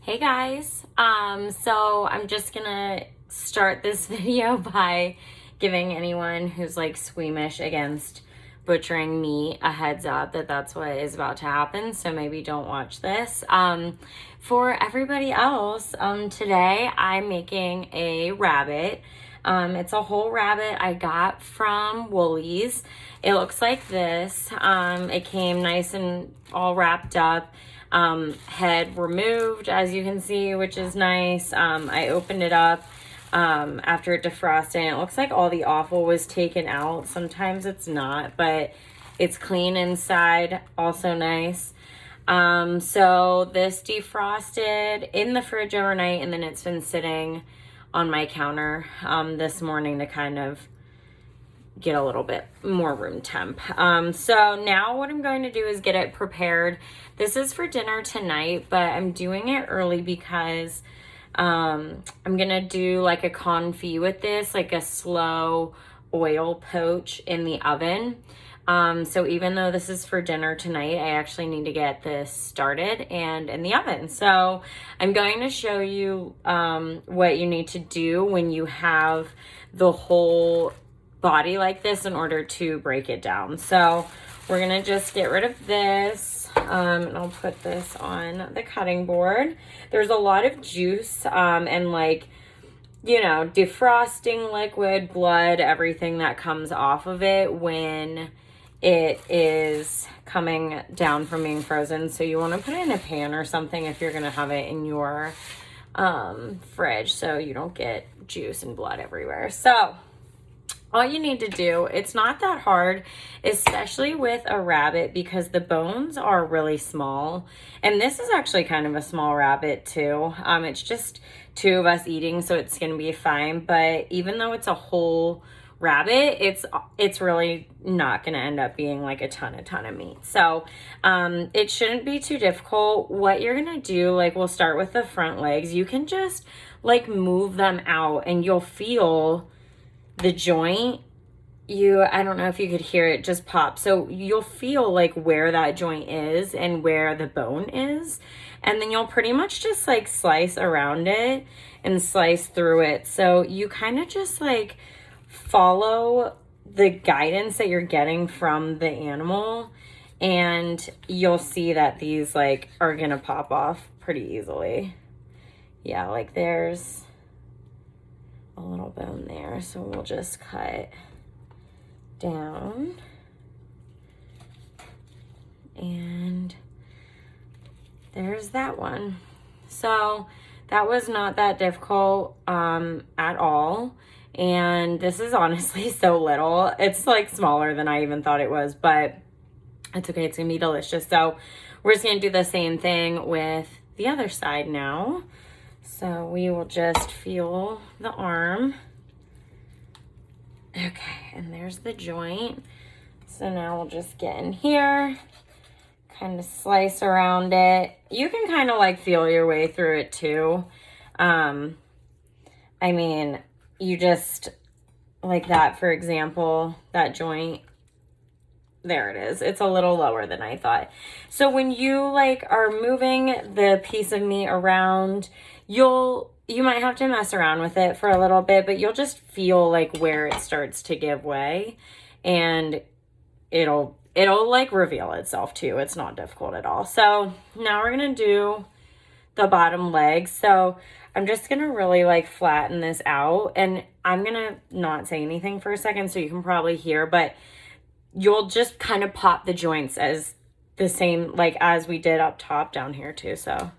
Hey guys, so I'm just gonna start this video by giving anyone who's like squeamish against butchering meat a heads up that that's what is about to happen, so maybe don't watch this. For everybody else, today I'm making a rabbit. It's a whole rabbit I got from Woolies. It looks like this. It came nice and all wrapped up. Head removed, as you can see, which is nice. I opened it up after it defrosted, and it looks like all the offal was taken out. Sometimes it's not, but it's clean inside, also nice. So this defrosted in the fridge overnight, and then it's been sitting on my counter this morning to kind of get a little bit more room temp. So now what I'm going to do is get it prepared. This is for dinner tonight, but I'm doing it early because I'm gonna do like a confit with this, like a slow oil poach in the oven. So even though this is for dinner tonight, I actually need to get this started and in the oven. So I'm going to show you what you need to do when you have the whole body like this in order to break it down. So we're gonna just get rid of this, and I'll put this on the cutting board. There's a lot of juice and like, you know, defrosting liquid, blood, everything that comes off of it when it is coming down from being frozen. So you want to put it in a pan or something if you're gonna have it in your fridge so you don't get juice and blood everywhere. So all you need to do, it's not that hard, especially with a rabbit because the bones are really small. And this is actually kind of a small rabbit too. It's just two of us eating, so it's gonna be fine. But even though it's a whole rabbit, it's really not gonna end up being like a ton of meat. So it shouldn't be too difficult. What you're gonna do, like we'll start with the front legs. You can just like move them out and you'll feel the joint. I don't know if you could hear it just pop. So you'll feel like where that joint is and where the bone is. And then you'll pretty much just like slice around it and slice through it. So you kind of just like follow the guidance that you're getting from the animal, and you'll see that these like are gonna pop off pretty easily. Yeah, like there's a little bone there, so we'll just cut down, and there's that one. So that was not that difficult at all, and this is honestly so little. It's like smaller than I even thought it was, but it's okay. It's gonna be delicious. So we're just gonna do the same thing with the other side now. So we will just feel the arm. Okay, and there's the joint. So now we'll just get in here, kind of slice around it. You can kind of like feel your way through it too. I mean, you just, like that, for example, that joint, there it is. It's a little lower than I thought. So when you like are moving the piece of meat around, you might have to mess around with it for a little bit, but you'll just feel like where it starts to give way, and it'll like reveal itself too. It's not difficult at all. So now we're gonna do the bottom leg. So I'm just gonna really like flatten this out, and I'm gonna not say anything for a second so you can probably hear, but you'll just kind of pop the joints as the same like as we did up top down here too. So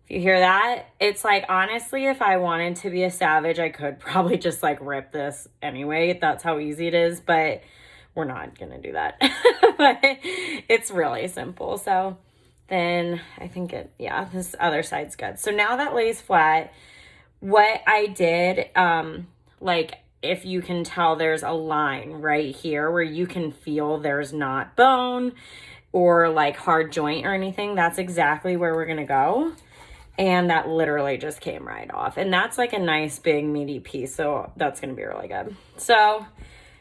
if you hear that, it's like, honestly, if I wanted to be a savage, I could probably just like rip this anyway. That's how easy it is, but we're not gonna do that. But it's really simple. So then I think this other side's good. So now that lays flat, what I did, like if you can tell, there's a line right here where you can feel there's not bone or like hard joint or anything. That's exactly where we're gonna go. And that literally just came right off. And that's like a nice big meaty piece. So that's going to be really good. So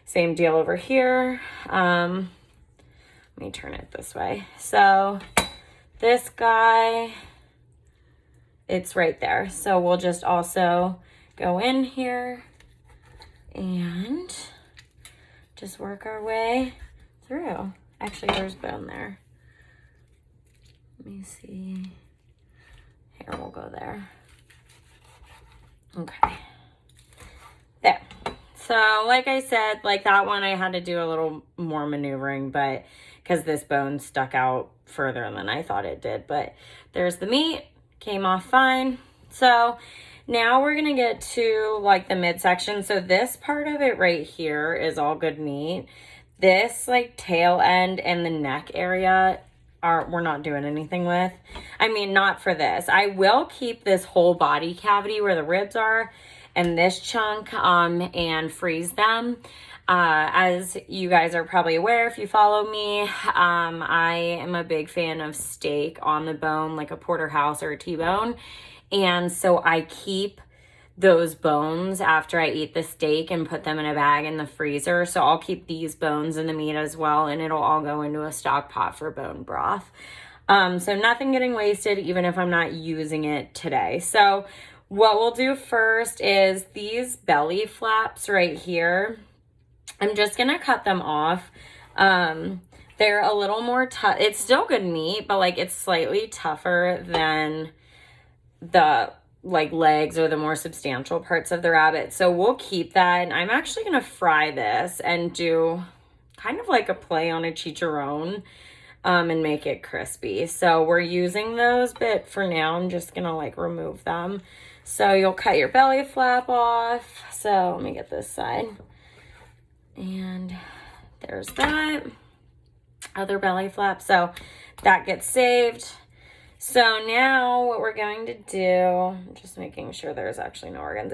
same deal over here. Let me turn it this way. So this guy, it's right there. So we'll just also go in here and just work our way through. Actually, there's bone there. Let me see. Here, we'll go there. Okay. There. So like I said, like that one I had to do a little more maneuvering, but because this bone stuck out further than I thought it did. But there's the meat, came off fine. So now we're gonna get to like the midsection. So this part of it right here is all good meat. This like tail end and the neck area we're not doing anything with. I mean, not for this. I will keep this whole body cavity where the ribs are and this chunk and freeze them. As you guys are probably aware if you follow me, I am a big fan of steak on the bone, like a porterhouse or a T-bone. And so I keep those bones after I eat the steak and put them in a bag in the freezer. So I'll keep these bones and the meat as well, and it'll all go into a stock pot for bone broth. So nothing getting wasted, even if I'm not using it today. So what we'll do first is these belly flaps right here. I'm just gonna cut them off. They're a little more tough. It's still good meat, but like it's slightly tougher than the like legs or the more substantial parts of the rabbit. So we'll keep that. And I'm actually going to fry this and do kind of like a play on a chicharron and make it crispy. So we're using those, but for now I'm just going to like remove them. So you'll cut your belly flap off. So let me get this side. And there's that other belly flap. So that gets saved. So now what we're going to do, I'm just making sure there's actually no organs.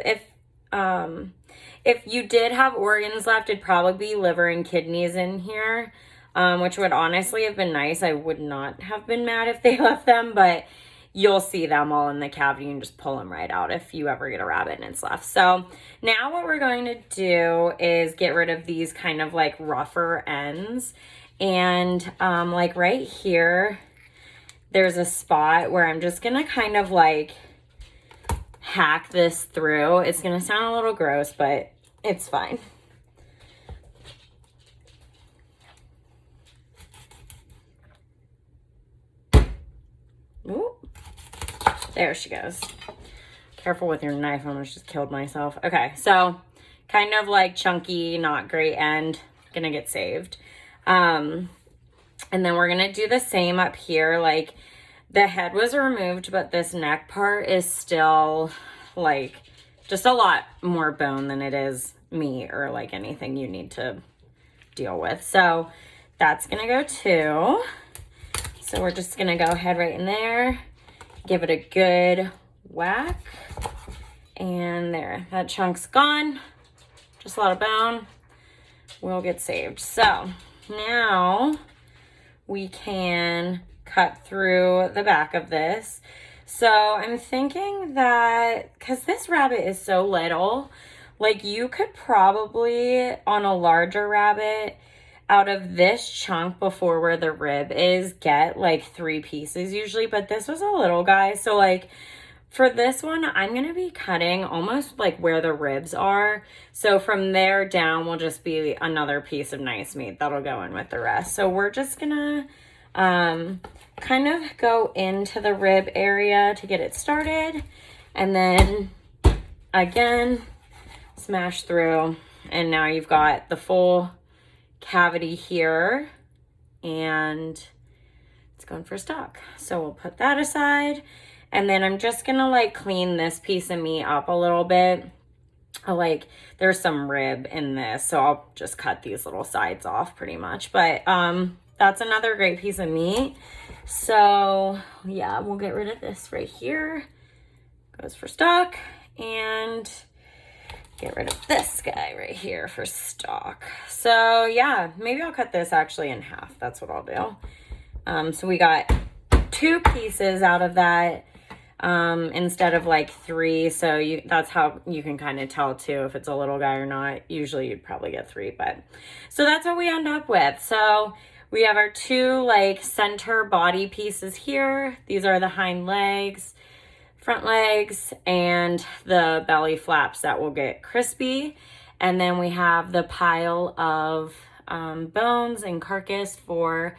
If you did have organs left, it'd probably be liver and kidneys in here, which would honestly have been nice. I would not have been mad if they left them, but you'll see them all in the cavity and just pull them right out if you ever get a rabbit and it's left. So now what we're going to do is get rid of these kind of like rougher ends. And like right here, there's a spot where I'm just gonna kind of like hack this through. It's gonna sound a little gross, but it's fine. Ooh. There she goes. Careful with your knife, I almost just killed myself. Okay, so kind of like chunky, not great end, gonna get saved. And then we're gonna do the same up here. Like the head was removed, but this neck part is still like just a lot more bone than it is meat or like anything you need to deal with. So that's gonna go too. So we're just gonna go ahead right in there, give it a good whack. And there, that chunk's gone. Just a lot of bone will get saved. So now we can cut through the back of this. So I'm thinking that, because this rabbit is so little, like you could probably, on a larger rabbit, out of this chunk before where the rib is, get like 3 pieces usually, but this was a little guy. So like for this one, I'm going to be cutting almost like where the ribs are. So from there down will just be another piece of nice meat that'll go in with the rest. So we're just going to kind of go into the rib area to get it started. And then again, smash through. And now you've got the full cavity here. And it's going for stock. So we'll put that aside. And then I'm just gonna like clean this piece of meat up a little bit. Like there's some rib in this, so I'll just cut these little sides off pretty much. But that's another great piece of meat. So yeah, we'll get rid of this right here. Goes for stock. And get rid of this guy right here for stock. So yeah, maybe I'll cut this actually in half. That's what I'll do. So we got 2 pieces out of that. Instead of like 3. So that's how you can kind of tell too if it's a little guy or not. Usually you'd probably get 3, but so that's what we end up with. So we have our 2 like center body pieces here. These are the hind legs. front legs and the belly flaps that will get crispy. And then we have the pile of bones and carcass for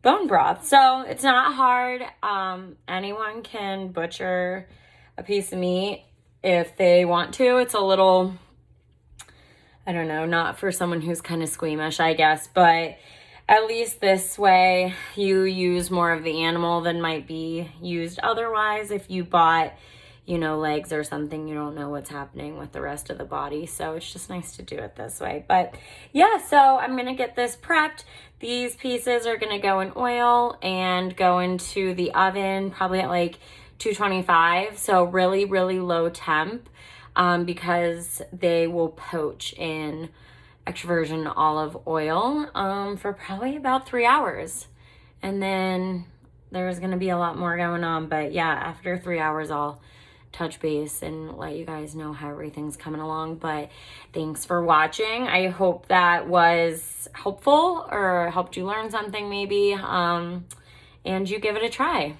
bone broth. So it's not hard. Anyone can butcher a piece of meat if they want to. It's a little, I don't know, not for someone who's kind of squeamish, I guess, but at least this way you use more of the animal than might be used otherwise. If you bought, you know, legs or something, you don't know what's happening with the rest of the body. So it's just nice to do it this way. But yeah, so I'm going to get this prepped. These pieces are going to go in oil and go into the oven, probably at like 225. So really, really low temp, because they will poach in extra virgin olive oil for probably about 3 hours. And then there's going to be a lot more going on. But yeah, after 3 hours, I'll touch base and let you guys know how everything's coming along. But thanks for watching. I hope that was helpful or helped you learn something maybe, and you give it a try.